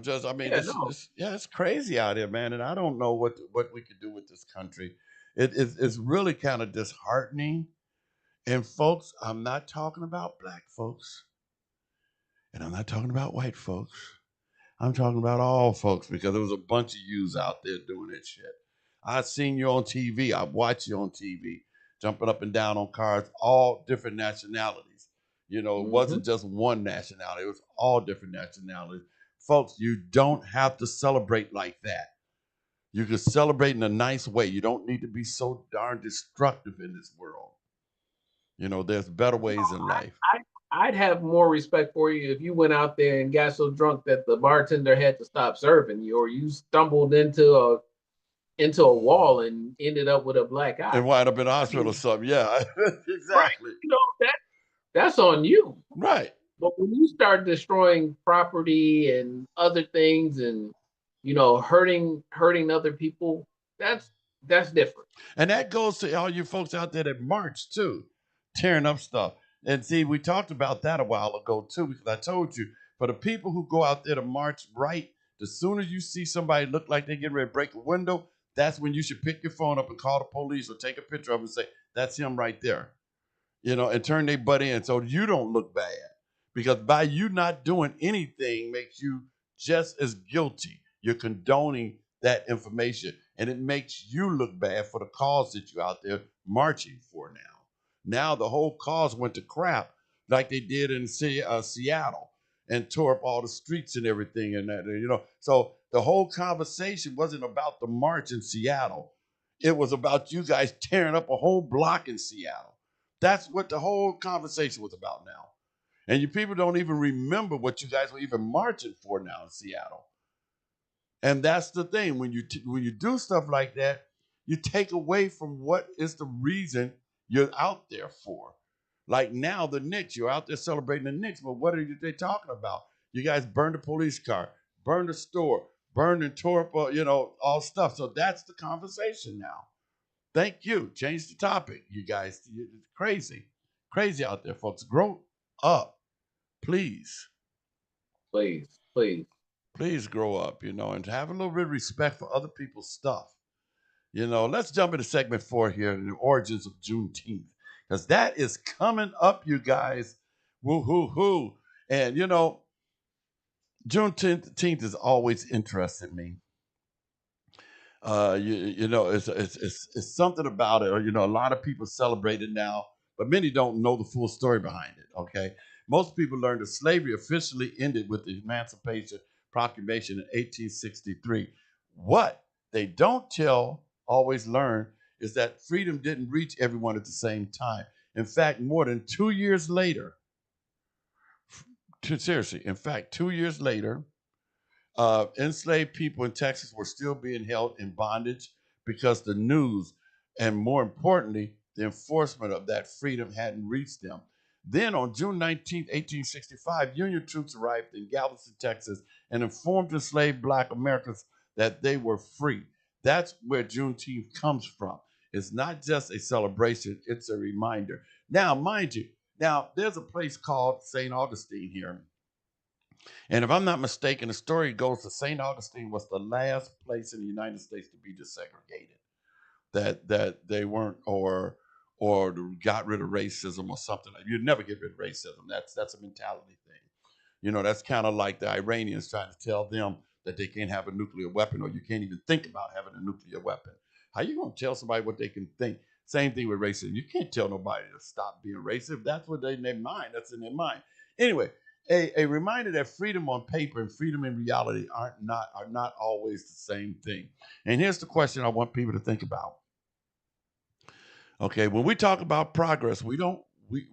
just, I mean, yeah, no. it's crazy out here, man. And I don't know what we could do with this country. It's really kind of disheartening. And folks, I'm not talking about black folks, and I'm not talking about white folks. I'm talking about all folks, because there was a bunch of yous out there doing that shit. I've seen you on TV. I've watched you on TV, jumping up and down on cars, all different nationalities. It Hmm. wasn't just one nationality, it was all different nationalities. Folks, you don't have to celebrate like that. You can celebrate in a nice way. You don't need to be so darn destructive in this world. There's better ways in life. I'd have more respect for you if you went out there and got so drunk that the bartender had to stop serving you, or you stumbled into a wall and ended up with a black eye. And wind up in the I hospital or mean, something. Yeah, right? exactly. That's on you. Right. But when you start destroying property and other things, and hurting other people, that's different. And that goes to all you folks out there that march too, tearing up stuff. And see, we talked about that a while ago too, because I told you, for the people who go out there to march right, the sooner you see somebody look like they're getting ready to break a window, that's when you should pick your phone up and call the police or take a picture of him and say, that's him right there. And turn their butt in so you don't look bad. Because by you not doing anything makes you just as guilty. You're condoning that information, and it makes you look bad for the cause that you're out there marching for now. Now the whole cause went to crap, like they did in Seattle, and tore up all the streets and everything and that. So the whole conversation wasn't about the march in Seattle. It was about you guys tearing up a whole block in Seattle. That's what the whole conversation was about now. And you people don't even remember what you guys were even marching for now in Seattle. And that's the thing. When you do stuff like that, you take away from what is the reason you're out there for. Like now, the Knicks, you're out there celebrating the Knicks, but what are they talking about? You guys burned a police car, burned a store, burned and tore up, all stuff. So that's the conversation now. Thank you. Change the topic, you guys. It's crazy. Crazy out there, folks. Grow up, please. Please, please. Please grow up, and have a little bit of respect for other people's stuff. Let's jump into segment 4 here, the origins of Juneteenth, because that is coming up, you guys. Woo hoo hoo. And Juneteenth has always interested me. It's something about it. A lot of people celebrate it now, but many don't know the full story behind it. Okay, most people learn that slavery officially ended with the Emancipation Proclamation in 1863. What they don't always learn is that freedom didn't reach everyone at the same time. In fact, more than 2 years later, in fact, 2 years later, enslaved people in Texas were still being held in bondage because the news, and more importantly, the enforcement of that freedom hadn't reached them. Then on June 19, 1865, Union troops arrived in Galveston, Texas, and informed enslaved Black Americans that they were free. That's where Juneteenth comes from. It's not just a celebration, it's a reminder. Now, mind you, there's a place called St. Augustine here. And if I'm not mistaken, the story goes that St. Augustine was the last place in the United States to be desegregated. That they weren't, or got rid of racism or something. You'd never get rid of racism. That's a mentality thing. That's kind of like the Iranians trying to tell them that they can't have a nuclear weapon, or you can't even think about having a nuclear weapon. How you gonna tell somebody what they can think? Same thing with racism. You can't tell nobody to stop being racist. That's what in their mind. That's in their mind. Anyway, a reminder that freedom on paper and freedom in reality are not always the same thing. And here's the question I want people to think about. Okay, when we talk about progress, when we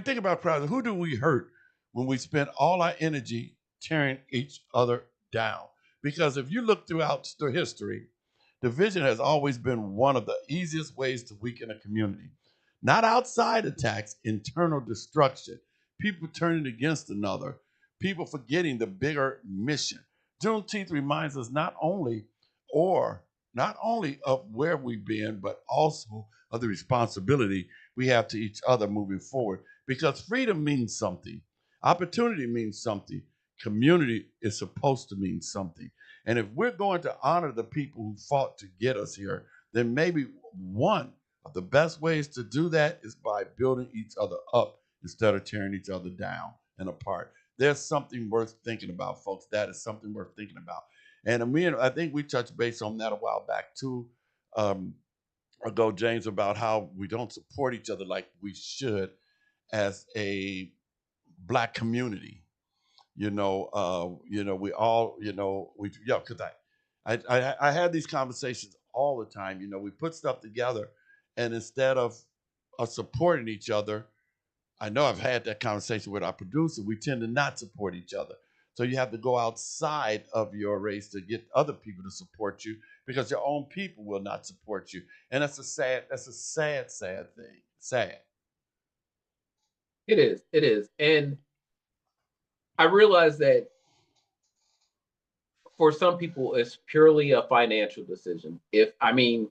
think about progress, who do we hurt when we spend all our energy tearing each other down? Because if you look throughout history, division has always been one of the easiest ways to weaken a community. Not outside attacks, internal destruction. People turning against another. People forgetting the bigger mission. Juneteenth reminds us not only of where we've been, but also of the responsibility we have to each other moving forward. Because freedom means something. Opportunity means something. Community is supposed to mean something. And if we're going to honor the people who fought to get us here, then maybe one of the best ways to do that is by building each other up instead of tearing each other down and apart. There's something worth thinking about, folks. That is something worth thinking about. And I think we touched base on that a while back too, ago, James, about how we don't support each other like we should as a Black community. We all, because I had these conversations all the time. We put stuff together, and instead of us supporting each other, I know I've had that conversation with our producer, we tend to not support each other. So you have to go outside of your race to get other people to support you, because your own people will not support you. And that's a sad thing. Sad. It is. And I realize that for some people, it's purely a financial decision. If I'm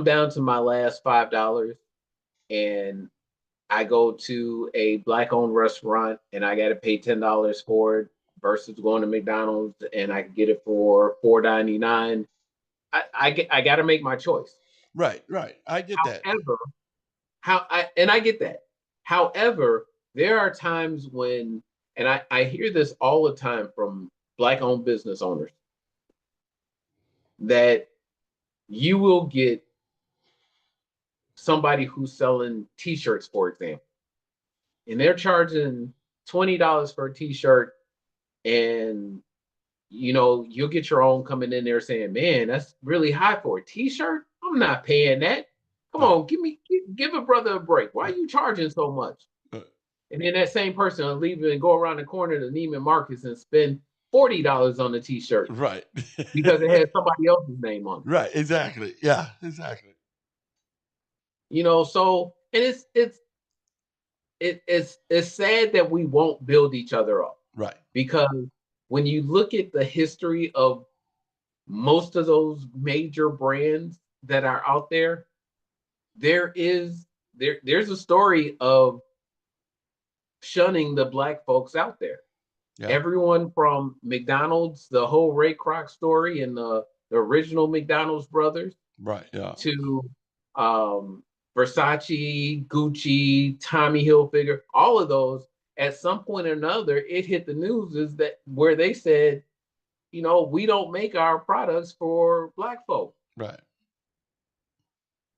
down to my last $5 and I go to a Black-owned restaurant and I got to pay $10 for it versus going to McDonald's and I can get it for $4.99, I got to make my choice. Right. I get that. I get that. However, there are times when, and I hear this all the time from Black-owned business owners, that you will get somebody who's selling T-shirts, for example, and they're charging $20 for a T-shirt, and you'll get your own coming in there saying, "Man, that's really high for a T-shirt. I'm not paying that. Come on, give a brother a break. Why are you charging so much?" And then that same person will leave and go around the corner to Neiman Marcus and spend $40 on the T-shirt. Right. Because it has somebody else's name on it. Right, exactly. Yeah, exactly. So and it's sad that we won't build each other up, Right. because when you look at the history of most of those major brands that are out there, there's a story of shunning the black folks out there. Yeah. Everyone from McDonald's, the whole Ray Kroc story, and the original McDonald's brothers, Right. Yeah. to um, Versace, Gucci, Tommy Hilfiger, all of those, at some point or another, it hit the news is that where they said, we don't make our products for black folk. Right.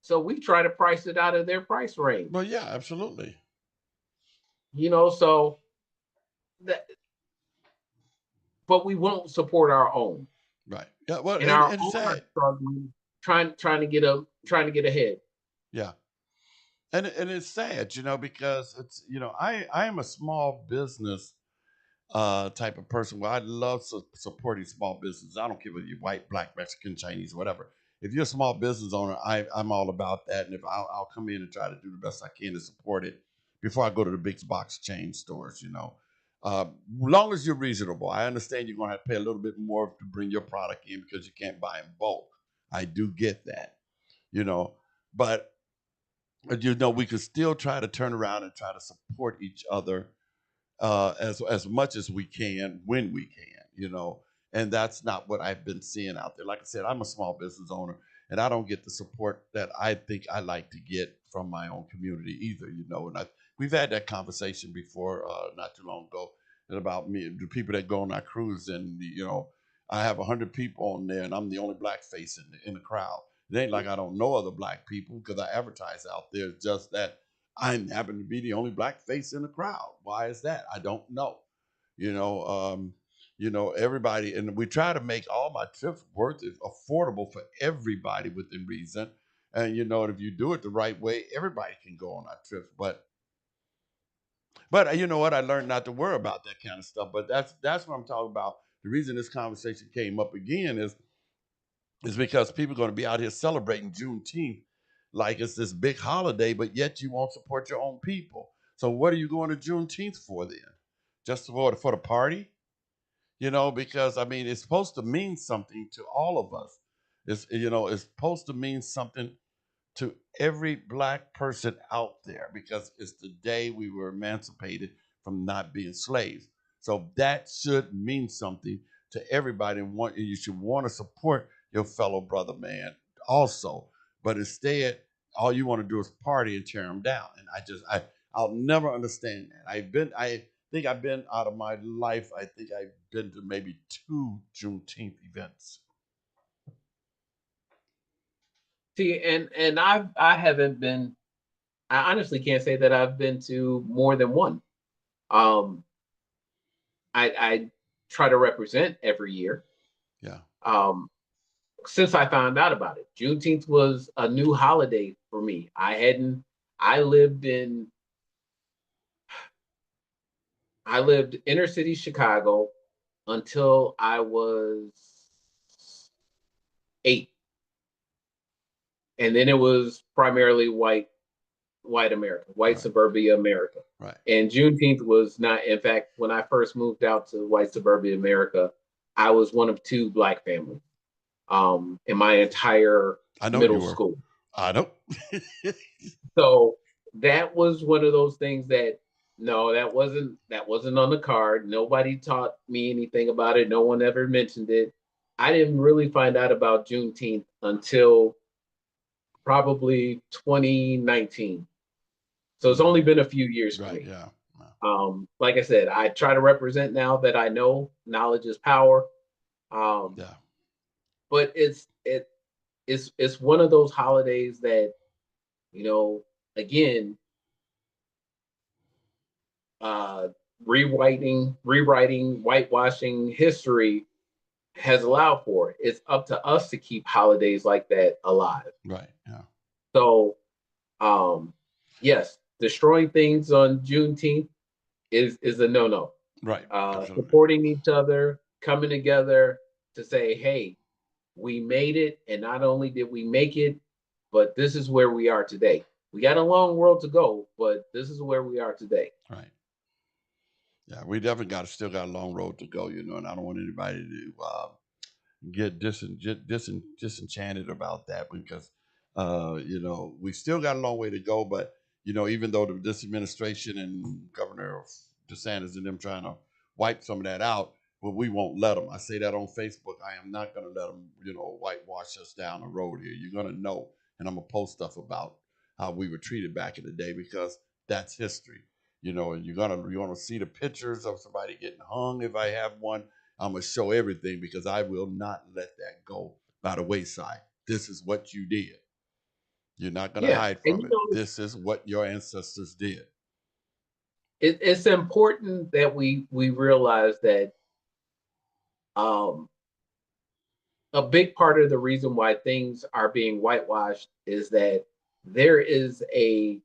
So we try to price it out of their price range. Well, yeah, absolutely. So that, but we won't support our own. Right. Yeah. Well, And and, our and own are sad. struggling, trying to get ahead. Yeah. And it's sad, because it's, I am a small business type of person where I love supporting small business. I don't care whether you're white, black, Mexican, Chinese, whatever. If you're a small business owner, I'm all about that. And if I'll come in and try to do the best I can to support it before I go to the big box chain stores. Long as you're reasonable. I understand you're going to have to pay a little bit more to bring your product in because you can't buy in bulk. I do get that, but we could still try to turn around and try to support each other as much as we can when we can. And that's not what I've been seeing out there. Like I said, I'm a small business owner, and I don't get the support that I think I like to get from my own community either. And we've had that conversation before, not too long ago, and about me, the people that go on our cruise, and I have 100 people on there, and I'm the only black face in the crowd. It ain't like I don't know other black people because I advertise out there. It's just that I happen to be the only black face in the crowd. Why is that? I don't know. Everybody, and we try to make all my trips worth it, affordable for everybody within reason. And if you do it the right way, everybody can go on our trips. But you know what? I learned not to worry about that kind of stuff. But that's what I'm talking about. The reason this conversation came up again is because people are going to be out here celebrating Juneteenth like it's this big holiday, but yet you won't support your own people. So what are you going to Juneteenth for then? Just for the party? Because I mean, it's supposed to mean something to all of us. It's supposed to mean something to every black person out there because it's the day we were emancipated from not being slaves. So that should mean something to everybody, and you should want to support your fellow brother, man, also. But instead, all you want to do is party and tear them down. And I'll never understand that. I think I've been out of my life. I think I've been to maybe 2 Juneteenth events. See, and I haven't been. I honestly can't say that I've been to more than one. I try to represent every year. Yeah. Since I found out about it, Juneteenth was a new holiday for me. I lived inner city Chicago until I was 8. And then it was primarily white America, white Right. suburbia America. Right. And Juneteenth was not, in fact, when I first moved out to white suburbia America, I was one of 2 black families in my entire middle school. I know. So that was one of those things that, no, that wasn't on the card. Nobody taught me anything about it. No one ever mentioned it. I didn't really find out about Juneteenth until probably 2019. So it's only been a few years for Right. me. Yeah. Like I said, I try to represent now that I know knowledge is power. Yeah. But it's one of those holidays that, again, rewriting, whitewashing history has allowed for it. It's up to us to keep holidays like that alive. Right. Yeah. So, yes, destroying things on Juneteenth is a no-no. Right. Absolutely. Supporting each other, coming together to say, hey, we made it, and not only did we make it, but this is where we are today. We got a long road to go, but this is where we are today. Right. Yeah, we definitely still got a long road to go, you know, and I don't want anybody to get disenchanted about that because, you know, we still got a long way to go. But, you know, even though this administration and Governor DeSantis and them trying to wipe some of that out, but we won't let them. I say that on Facebook. I am not going to let them, you know, whitewash us down the road here. You're going to know, and I'm going to post stuff about how we were treated back in the day because that's history. You know, and you're gonna see the pictures of somebody getting hung if I have one. I'm gonna show everything because I will not let that go by the wayside. This is what you did. You're not gonna hide And from it. This is what your ancestors did. it's important that we realize that a big part of the reason why things are being whitewashed is that there is a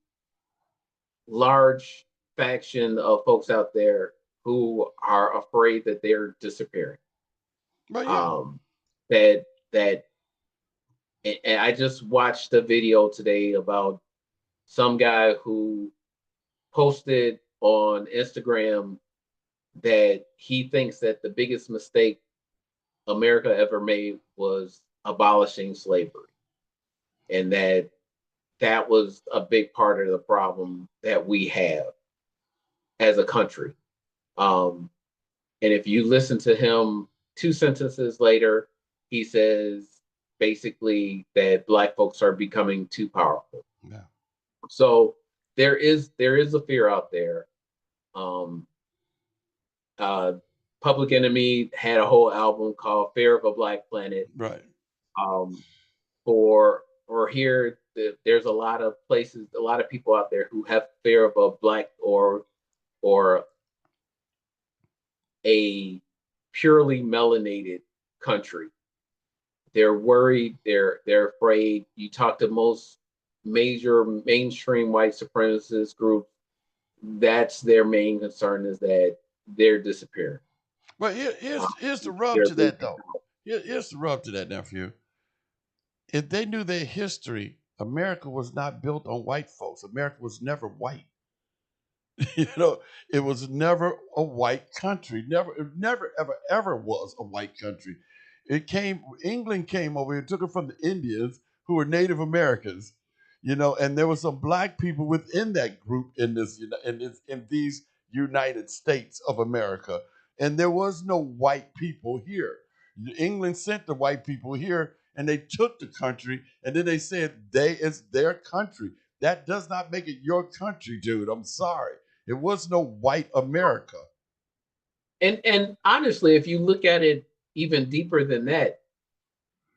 large faction of folks out there who are afraid that they're disappearing. But yeah, That and I just watched a video today about some guy who posted on Instagram that he thinks that the biggest mistake America ever made was abolishing slavery, and that was a big part of the problem that we have as a country. And if you listen to him 2 sentences later, he says basically that Black folks are becoming too powerful. yeah. So there is a fear out there. Um, Public Enemy had a whole album called "Fear of a Black Planet." Right. For here, there's a lot of places, a lot of people out there who have fear of a black or a purely melanated country. They're worried. They're afraid. You talk to most major mainstream white supremacist groups, that's their main concern, is that they're disappearing. But here's the rub to that, though. Here's the rub to that, nephew. If they knew their history, America was not built on white folks. America was never white. You know, it was never a white country. Never, ever was a white country. England came over here, took it from the Indians who were Native Americans, you know, and there were some black people within that group in these United States of America. And there was no white people here. England sent the white people here and they took the country and then they said it's their country. That does not make it your country, dude. I'm sorry. It was no white America. And honestly, if you look at it even deeper than that,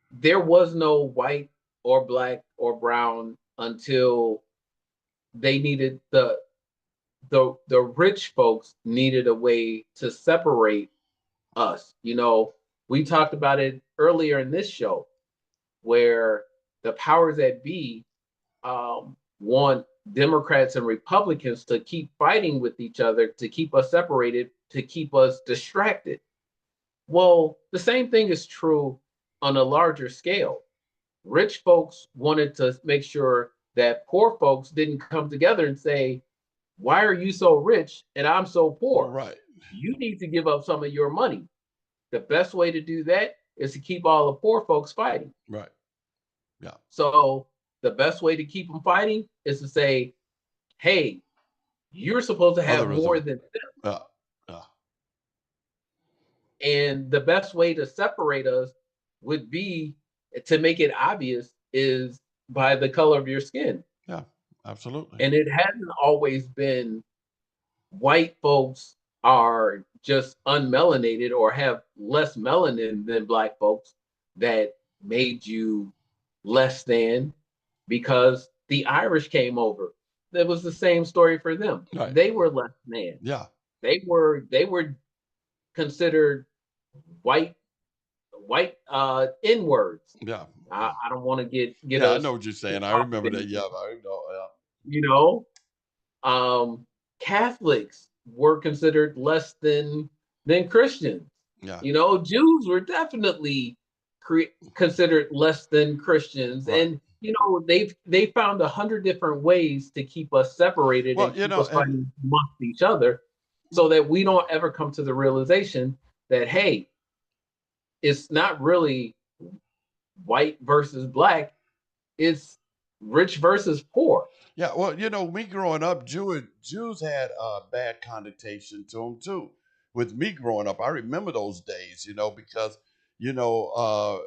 there was no white or black or brown until they needed the rich folks needed a way to separate us. You know, we talked about it earlier in this show, where the powers that be want Democrats and Republicans to keep fighting with each other, to keep us separated, to keep us distracted. Well, the same thing is true on a larger scale. Rich folks wanted to make sure that poor folks didn't come together and say, why are you so rich and I'm so poor? Right. You need to give up some of your money. The best way to do that is to keep all the poor folks fighting. Right. Yeah. So the best way to keep them fighting is to say, hey, you're supposed to have more than them. And the best way to separate us would be to make it obvious is by the color of your skin. Yeah, absolutely. And it hasn't always been white folks are just unmelanated or have less melanin than black folks that made you less than, because the Irish came over. That was the same story for them. Right. They were less than. Yeah. They were considered white N-words. Yeah. I don't want to get Yeah, I know what you're saying. I remember that. Yeah, I know. Yeah. You know, Catholics were considered less than Christians. Yeah. You know, Jews were definitely considered less than Christians. Right. And they found 100 different ways to keep us separated Well, and keep us fighting amongst each other, so that we don't ever come to the realization that, hey, it's not really white versus black, it's rich versus poor. Yeah, well, me growing up, Jews had a bad connotation to them too. With me growing up, I remember those days, because you know, uh,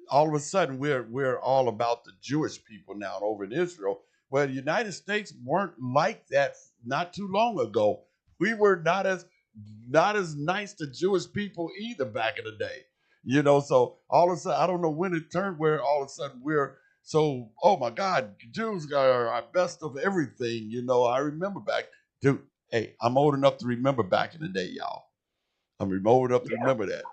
all of a sudden we're all about the Jewish people now over in Israel. Well, the United States weren't like that not too long ago. We were not as nice to Jewish people either back in the day. So all of a sudden, I don't know when it turned where all of a sudden we're so, oh my God, Jews are our best of everything. I remember back, dude. Hey, I'm old enough to remember back in the day, y'all. I'm old enough to remember that.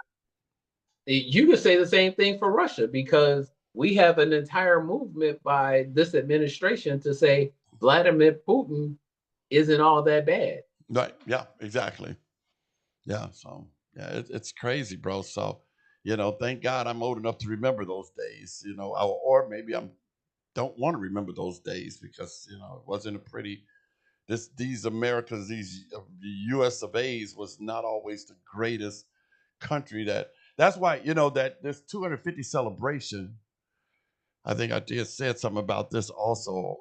You could say the same thing for Russia, because we have an entire movement by this administration to say Vladimir Putin isn't all that bad. Right. Yeah, exactly. Yeah. So, yeah, it's crazy, bro. So, thank God I'm old enough to remember those days, or maybe don't want to remember those days because, it wasn't a pretty, these Americas, these US of A's was not always the greatest country that's why, that this 250 celebration, I think I did said something about this also.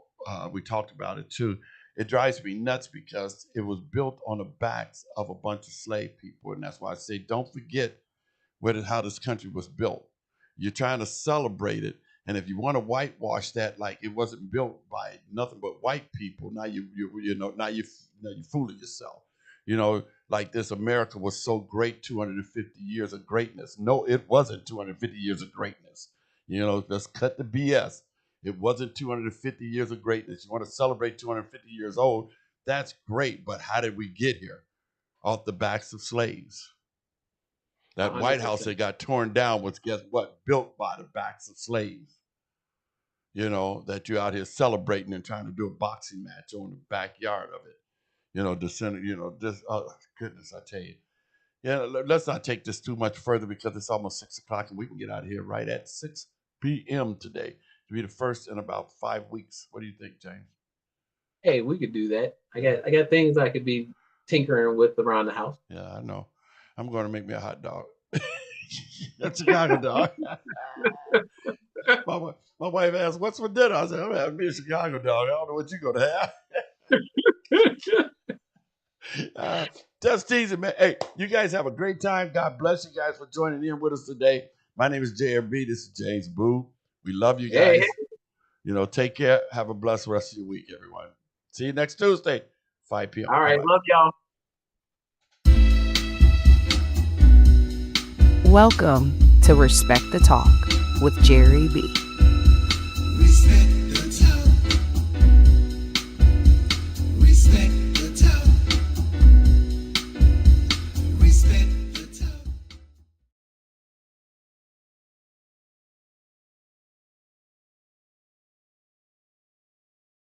We talked about it too. It drives me nuts because it was built on the backs of a bunch of slave people. And that's why I say, don't forget how this country was built. You're trying to celebrate it. And if you want to whitewash that, like it wasn't built by nothing but white people, now you're fooling yourself. Like this America was so great, 250 years of greatness. No, it wasn't 250 years of greatness. Let's cut the BS. It wasn't 250 years of greatness. You want to celebrate 250 years old, that's great. But how did we get here? Off the backs of slaves. That 100%. White House that got torn down was, guess what, built by the backs of slaves. That you're out here celebrating and trying to do a boxing match on the backyard of it. Goodness, I tell you. Yeah, let's not take this too much further because it's almost 6 o'clock and we can get out of here right at 6 p.m. today to be the first in about 5 weeks. What do you think, James? Hey, we could do that. I got things I could be tinkering with around the house. Yeah, I know. I'm going to make me a hot dog. That's a Chicago dog. My wife asked, "What's for dinner?" I said, "I'm having me a Chicago dog. I don't know what you're going to have." Just teasing, man. Hey, you guys have a great time. God bless you guys for joining in with us today. My name is JRB. This is James Boo. We love you guys. Hey. Take care. Have a blessed rest of your week, everyone. See you next Tuesday, 5 p.m. All right. Bye-bye. Love y'all. Welcome to Respect the Talk with Jerry B.